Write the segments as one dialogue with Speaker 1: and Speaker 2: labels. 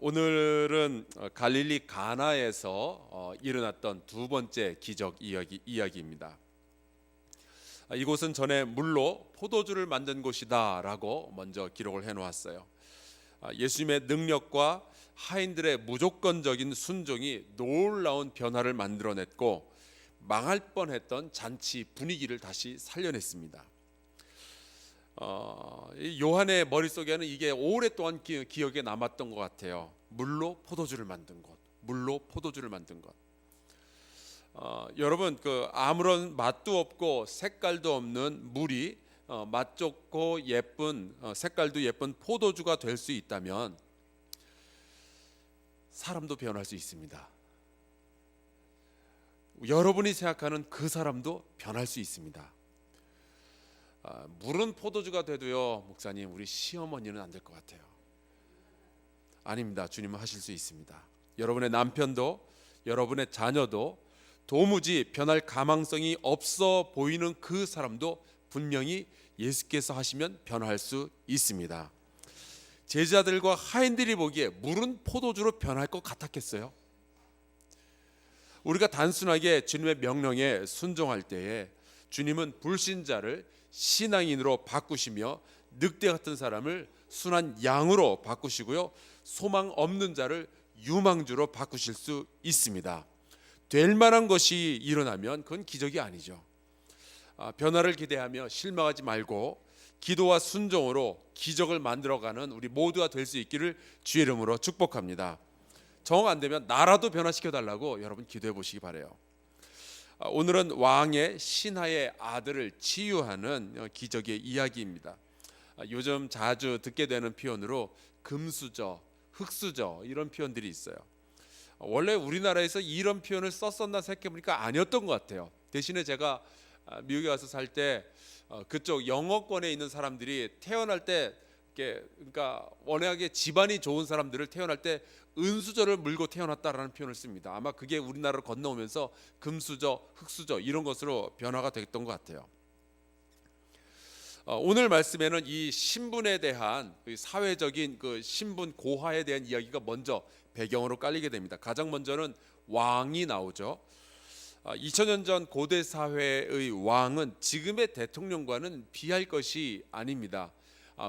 Speaker 1: 오늘은 갈릴리 가나에서 일어났던 두 번째 기적 이야기입니다. 이곳은 전에 물로 포도주를 만든 곳이다라고 먼저 기록을 해놓았어요. 예수님의 능력과 하인들의 무조건적인 순종이 놀라운 변화를 만들어냈고 망할 뻔했던 잔치 분위기를 다시 살려냈습니다. 요한의 머릿속에는 이게 오랫동안 기억에 남았던 것 같아요. 물로 포도주를 만든 것, 물로 포도주를 만든 것. 여러분, 아무런 맛도 없고 색깔도 없는 물이 맛 좋고 예쁜 색깔도 예쁜 포도주가 될 수 있다면 사람도 변할 수 있습니다. 여러분이 생각하는 그 사람도 변할 수 있습니다. 물은 포도주가 돼도요, 목사님, 우리 시어머니는 안 될 것 같아요. 아닙니다. 주님은 하실 수 있습니다. 여러분의 남편도 여러분의 자녀도 도무지 변할 가망성이 없어 보이는 그 사람도 분명히 예수께서 하시면 변할 수 있습니다. 제자들과 하인들이 보기에 물은 포도주로 변할 것 같았겠어요? 우리가 단순하게 주님의 명령에 순종할 때에 주님은 불신자를 신앙인으로 바꾸시며 늑대 같은 사람을 순한 양으로 바꾸시고요, 소망 없는 자를 유망주로 바꾸실 수 있습니다. 될 만한 것이 일어나면 그건 기적이 아니죠. 변화를 기대하며 실망하지 말고 기도와 순종으로 기적을 만들어가는 우리 모두가 될 수 있기를 주의 이름으로 축복합니다. 정 안 되면 나라도 변화시켜 달라고 여러분 기도해 보시기 바라요. 오늘은 왕의 신하의 아들을 치유하는 기적의 이야기입니다. 요즘 자주 듣게 되는 표현으로 금수저, 흙수저 이런 표현들이 있어요. 원래 우리나라에서 이런 표현을 썼었나 생각해보니까 아니었던 것 같아요. 대신에 제가 미국에 와서 살 때 그쪽 영어권에 있는 사람들이 태어날 때 그러니까 워낙에 집안이 좋은 사람들을 태어날 때 은수저를 물고 태어났다라는 표현을 씁니다. 아마 그게 우리나라로 건너오면서 금수저, 흙수저 이런 것으로 변화가 됐던 것 같아요. 오늘 말씀에는 이 신분에 대한 사회적인 그 신분 고하에 대한 이야기가 먼저 배경으로 깔리게 됩니다. 가장 먼저는 왕이 나오죠. 2000년 전 고대 사회의 왕은 지금의 대통령과는 비할 것이 아닙니다.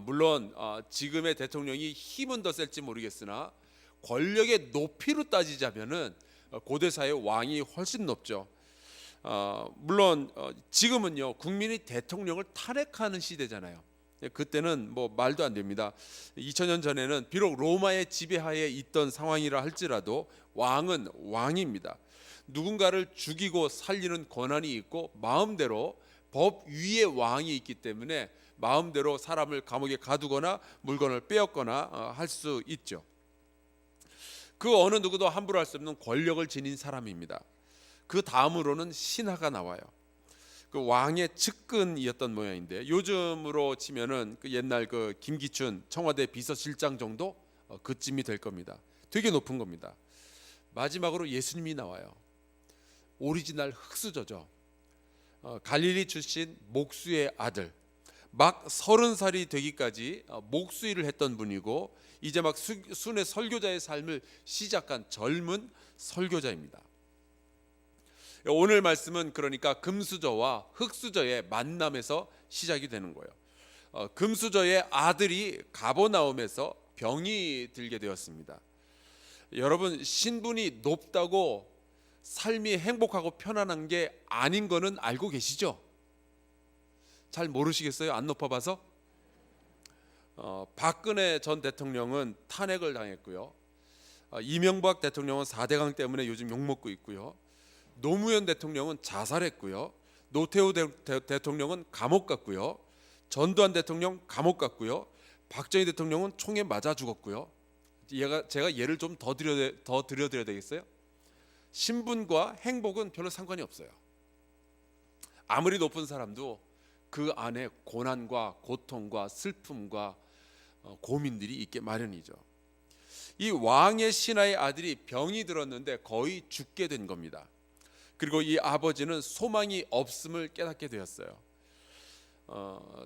Speaker 1: 물론 지금의 대통령이 힘은 더 셀지 모르겠으나 권력의 높이로 따지자면은 고대 사회 왕이 훨씬 높죠. 물론 지금은요, 국민이 대통령을 탄핵하는 시대잖아요. 그때는 뭐 말도 안 됩니다. 2000년 전에는 비록 로마의 지배하에 있던 상황이라 할지라도 왕은 왕입니다. 누군가를 죽이고 살리는 권한이 있고 마음대로 법 위에 왕이 있기 때문에 마음대로 사람을 감옥에 가두거나 물건을 빼앗거나 할 수 있죠. 그 어느 누구도 함부로 할 수 없는 권력을 지닌 사람입니다. 그 다음으로는 신하가 나와요. 그 왕의 측근이었던 모양인데 요즘으로 치면은 그 옛날 그 김기춘 청와대 비서실장 정도 그쯤이 될 겁니다. 되게 높은 겁니다. 마지막으로 예수님이 나와요. 오리지널 흙수저죠. 갈릴리 출신 목수의 아들, 막 30살이 되기까지 목수일을 했던 분이고 이제 막 순회 설교자의 삶을 시작한 젊은 설교자입니다. 오늘 말씀은 그러니까 금수저와 흙수저의 만남에서 시작이 되는 거예요. 금수저의 아들이 가버나움에서 병이 들게 되었습니다. 여러분, 신분이 높다고 삶이 행복하고 편안한 게 아닌 거는 알고 계시죠? 잘 모르시겠어요? 안 높아봐서? 박근혜 전 대통령은 탄핵을 당했고요. 이명박 대통령은 4대강 때문에 요즘 욕먹고 있고요. 노무현 대통령은 자살했고요. 노태우 대통령은 감옥 갔고요. 전두환 대통령 감옥 갔고요. 박정희 대통령은 총에 맞아 죽었고요. 제가 예를 좀 더 드려드려야 되겠어요? 신분과 행복은 별로 상관이 없어요. 아무리 높은 사람도 그 안에 고난과 고통과 슬픔과 고민들이 있게 마련이죠. 이 왕의 신하의 아들이 병이 들었는데 거의 죽게 된 겁니다. 그리고 이 아버지는 소망이 없음을 깨닫게 되었어요.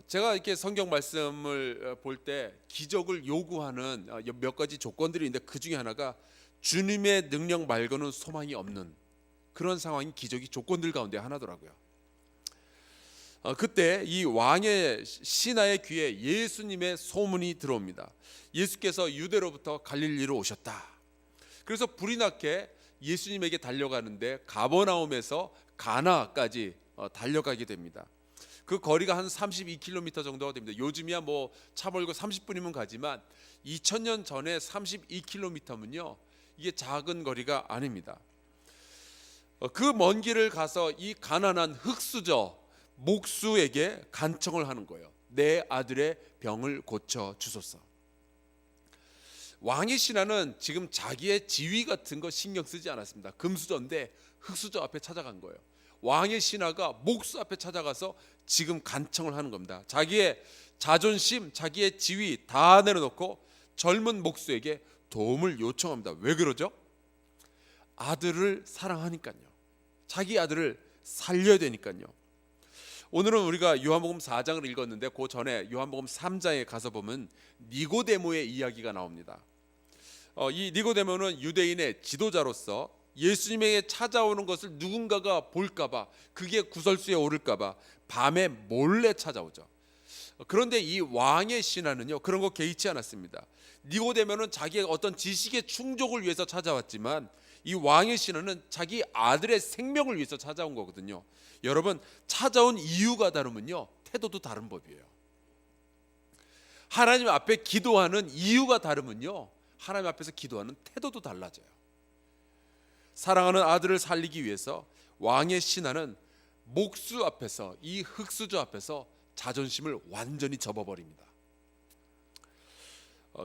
Speaker 1: 제가 이렇게 성경 말씀을 볼 때 기적을 요구하는 몇 가지 조건들이 있는데 그 중에 하나가 주님의 능력 말고는 소망이 없는 그런 상황이 기적이 조건들 가운데 하나더라고요. 그때 이 왕의 신하의 귀에 예수님의 소문이 들어옵니다. 예수께서 유대로부터 갈릴리로 오셨다. 그래서 불이 나게 예수님에게 달려가는데 가버나움에서 가나까지 달려가게 됩니다. 그 거리가 한 32km 정도가 됩니다. 요즘이야 뭐 차 몰고 30분이면 가지만 2000년 전에 32km면요 이게 작은 거리가 아닙니다. 그 먼 길을 가서 이 가난한 흙수저 목수에게 간청을 하는 거예요. 내 아들의 병을 고쳐 주소서. 왕의 신하는 지금 자기의 지위 같은 거 신경 쓰지 않았습니다. 금수저인데 흙수저 앞에 찾아간 거예요. 왕의 신하가 목수 앞에 찾아가서 지금 간청을 하는 겁니다. 자기의 자존심, 자기의 지위 다 내려놓고 젊은 목수에게 도움을 요청합니다. 왜 그러죠? 아들을 사랑하니까요. 자기 아들을 살려야 되니까요. 오늘은 우리가 요한복음 4장을 읽었는데 그 전에 요한복음 3장에 가서 보면 니고데모의 이야기가 나옵니다. 이 니고데모는 유대인의 지도자로서 예수님에게 찾아오는 것을 누군가가 볼까봐, 그게 구설수에 오를까봐 밤에 몰래 찾아오죠. 그런데 이 왕의 신하는요 그런 거 개의치 않았습니다. 니고데모는 자기의 어떤 지식의 충족을 위해서 찾아왔지만 이 왕의 신하는 자기 아들의 생명을 위해서 찾아온 거거든요. 여러분, 찾아온 이유가 다르면요 태도도 다른 법이에요. 하나님 앞에 기도하는 이유가 다르면요 하나님 앞에서 기도하는 태도도 달라져요. 사랑하는 아들을 살리기 위해서 왕의 신하는 목수 앞에서, 이 흙수저 앞에서 자존심을 완전히 접어버립니다.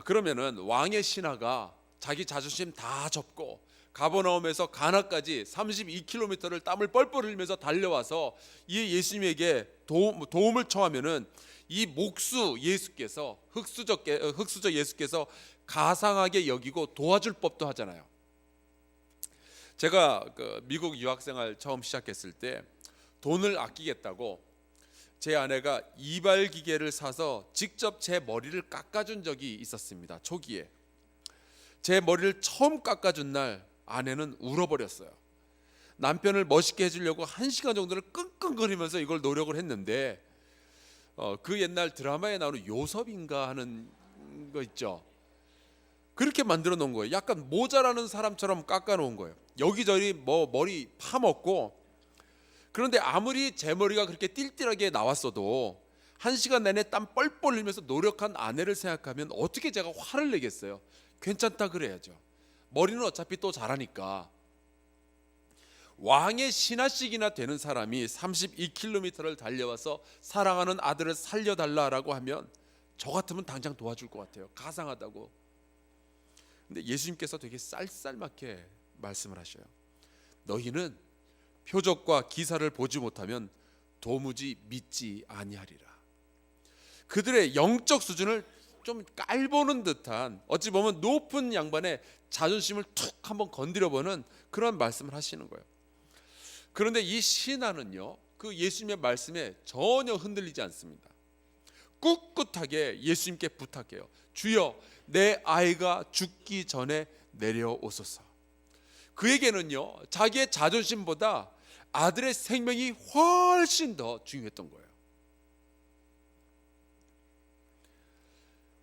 Speaker 1: 그러면은 왕의 신하가 자기 자존심 다 접고 가버나움에서 가나까지 32km를 땀을 뻘뻘 흘리면서 달려와서 이 예수님에게 도움을 청하면은 이 목수 예수께서 흙수저 예수께서 가상하게 여기고 도와줄 법도 하잖아요. 제가 미국 유학생활 처음 시작했을 때 돈을 아끼겠다고 제 아내가 이발 기계를 사서 직접 제 머리를 깎아준 적이 있었습니다. 초기에 제 머리를 처음 깎아준 날 아내는 울어버렸어요. 남편을 멋있게 해주려고 1시간 정도를 끙끙거리면서 이걸 노력을 했는데 그 옛날 드라마에 나오는 요섭인가 하는 거 있죠. 그렇게 만들어 놓은 거예요. 약간 모자라는 사람처럼 깎아 놓은 거예요. 여기저기 뭐 머리 파먹고. 그런데 아무리 제 머리가 그렇게 띨띨하게 나왔어도 1시간 내내 땀 뻘뻘 흘리면서 노력한 아내를 생각하면 어떻게 제가 화를 내겠어요. 괜찮다 그래야죠. 머리는 어차피 또 자라니까. 왕의 신하씩이나 되는 사람이 32km를 달려와서 사랑하는 아들을 살려달라고 하면 저 같으면 당장 도와줄 것 같아요. 가상하다고. 근데 예수님께서 되게 쌀쌀맞게 말씀을 하셔요. 너희는 표적과 기사를 보지 못하면 도무지 믿지 아니하리라. 그들의 영적 수준을 좀 깔보는 듯한, 어찌 보면 높은 양반의 자존심을 툭 한번 건드려보는 그런 말씀을 하시는 거예요. 그런데 이 신하는요 그 예수님의 말씀에 전혀 흔들리지 않습니다. 꿋꿋하게 예수님께 부탁해요. 주여, 내 아이가 죽기 전에 내려오소서. 그에게는요 자기의 자존심보다 아들의 생명이 훨씬 더 중요했던 거예요.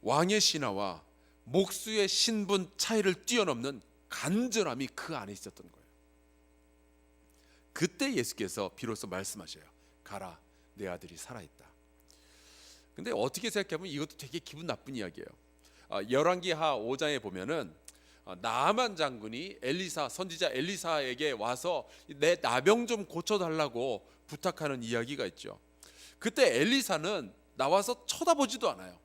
Speaker 1: 왕의 신하와 목수의 신분 차이를 뛰어넘는 간절함이 그 안에 있었던 거예요. 그때 예수께서 비로소 말씀하셔요. 가라, 내 아들이 살아있다. 근데 어떻게 생각해보면 이것도 되게 기분 나쁜 이야기예요. 열왕기하 5장에 보면은 나아만 장군이 엘리사, 선지자 엘리사에게 와서 내 나병 좀 고쳐달라고 부탁하는 이야기가 있죠. 그때 엘리사는 나와서 쳐다보지도 않아요.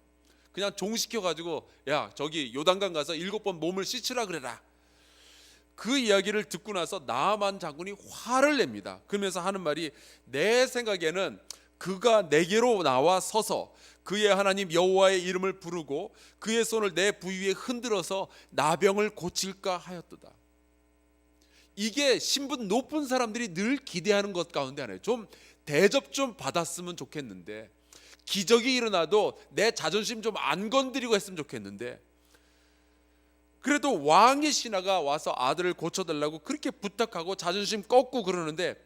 Speaker 1: 그냥 종시켜가지고 야 저기 요단강 가서 7번 몸을 씻으라 그래라. 그 이야기를 듣고 나서 나아만 장군이 화를 냅니다. 그러면서 하는 말이, 내 생각에는 그가 내게로 나와 서서 그의 하나님 여호와의 이름을 부르고 그의 손을 내 부위에 흔들어서 나병을 고칠까 하였도다. 이게 신분 높은 사람들이 늘 기대하는 것 가운데 하나예요. 좀 대접 좀 받았으면 좋겠는데 기적이 일어나도 내 자존심 좀 안 건드리고 했으면 좋겠는데, 그래도 왕의 신하가 와서 아들을 고쳐달라고 그렇게 부탁하고 자존심 꺾고 그러는데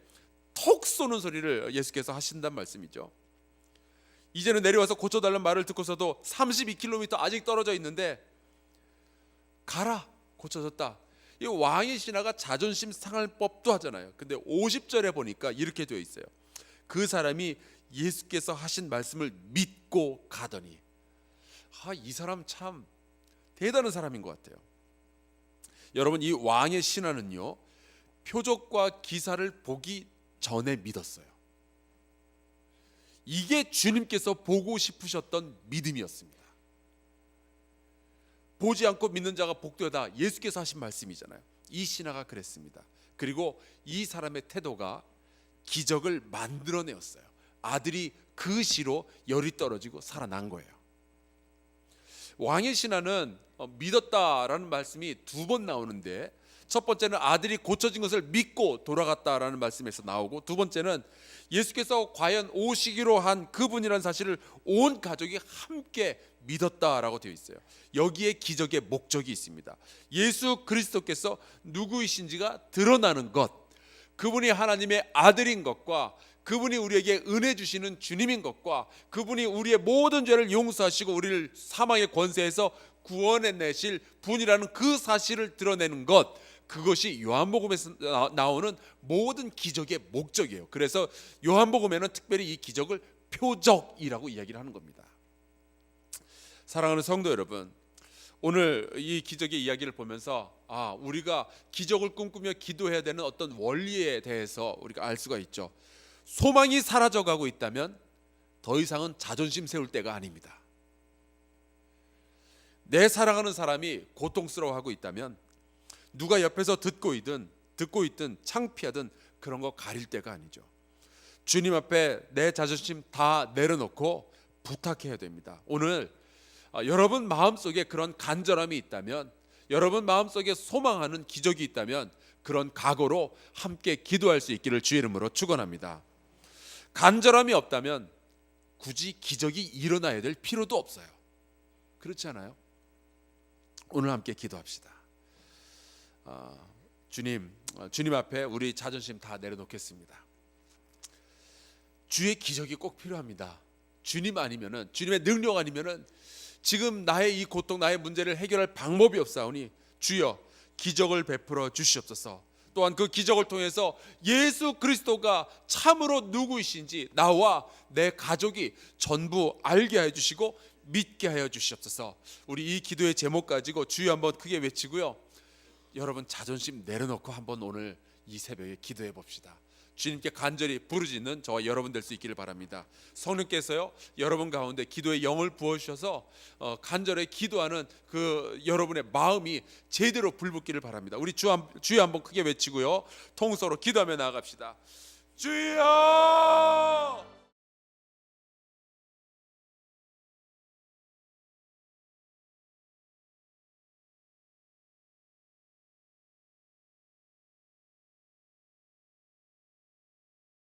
Speaker 1: 톡 쏘는 소리를 예수께서 하신단 말씀이죠. 이제는 내려와서 고쳐달라는 말을 듣고서도 32km 아직 떨어져 있는데 가라, 고쳐졌다. 이 왕의 신하가 자존심 상할 법도 하잖아요. 근데 50절에 보니까 이렇게 되어 있어요. 그 사람이 예수께서 하신 말씀을 믿고 가더니, 이 사람 참 대단한 사람인 것 같아요. 여러분, 이 왕의 신하는요, 표적과 기사를 보기 전에 믿었어요. 이게 주님께서 보고 싶으셨던 믿음이었습니다. 보지 않고 믿는 자가 복되다, 예수께서 하신 말씀이잖아요. 이 신하가 그랬습니다. 그리고 이 사람의 태도가 기적을 만들어내었어요. 아들이 그 시로 열이 떨어지고 살아난 거예요. 왕의 신하는 믿었다라는 말씀이 두 번 나오는데, 첫 번째는 아들이 고쳐진 것을 믿고 돌아갔다라는 말씀에서 나오고, 두 번째는 예수께서 과연 오시기로 한 그분이라는 사실을 온 가족이 함께 믿었다라고 되어 있어요. 여기에 기적의 목적이 있습니다. 예수 그리스도께서 누구이신지가 드러나는 것, 그분이 하나님의 아들인 것과 그분이 우리에게 은혜 주시는 주님인 것과 그분이 우리의 모든 죄를 용서하시고 우리를 사망의 권세에서 구원해내실 분이라는 그 사실을 드러내는 것, 그것이 요한복음에서 나오는 모든 기적의 목적이에요. 그래서 요한복음에는 특별히 이 기적을 표적이라고 이야기를 하는 겁니다. 사랑하는 성도 여러분, 오늘 이 기적의 이야기를 보면서 우리가 기적을 꿈꾸며 기도해야 되는 어떤 원리에 대해서 우리가 알 수가 있죠. 소망이 사라져가고 있다면 더 이상은 자존심 세울 때가 아닙니다. 내 사랑하는 사람이 고통스러워하고 있다면 누가 옆에서 듣고 있든 창피하든 그런 거 가릴 때가 아니죠. 주님 앞에 내 자존심 다 내려놓고 부탁해야 됩니다. 오늘 여러분 마음속에 그런 간절함이 있다면, 여러분 마음속에 소망하는 기적이 있다면 그런 각오로 함께 기도할 수 있기를 주의 이름으로 축원합니다. 간절함이 없다면 굳이 기적이 일어나야 될 필요도 없어요. 그렇지 않아요? 오늘 함께 기도합시다. 주님 앞에 우리 자존심 다 내려놓겠습니다. 주의 기적이 꼭 필요합니다. 주님 아니면은, 주님의 능력 아니면은 지금 나의 이 고통, 나의 문제를 해결할 방법이 없사오니 주여 기적을 베풀어 주시옵소서. 또한 그 기적을 통해서 예수 그리스도가 참으로 누구이신지 나와 내 가족이 전부 알게 해 주시고 믿게 하여 주시옵소서. 우리 이 기도의 제목 가지고 주여 한번 크게 외치고요, 여러분 자존심 내려놓고 한번 오늘 이 새벽에 기도해 봅시다. 주님께 간절히 부르짖는 저와 여러분 될 수 있기를 바랍니다. 성령께서요, 여러분 가운데 기도의 영을 부어주셔서 간절히 기도하는 그 여러분의 마음이 제대로 불붙기를 바랍니다. 우리 주여 한번 크게 외치고요, 통서로 기도하며 나아갑시다. 주여!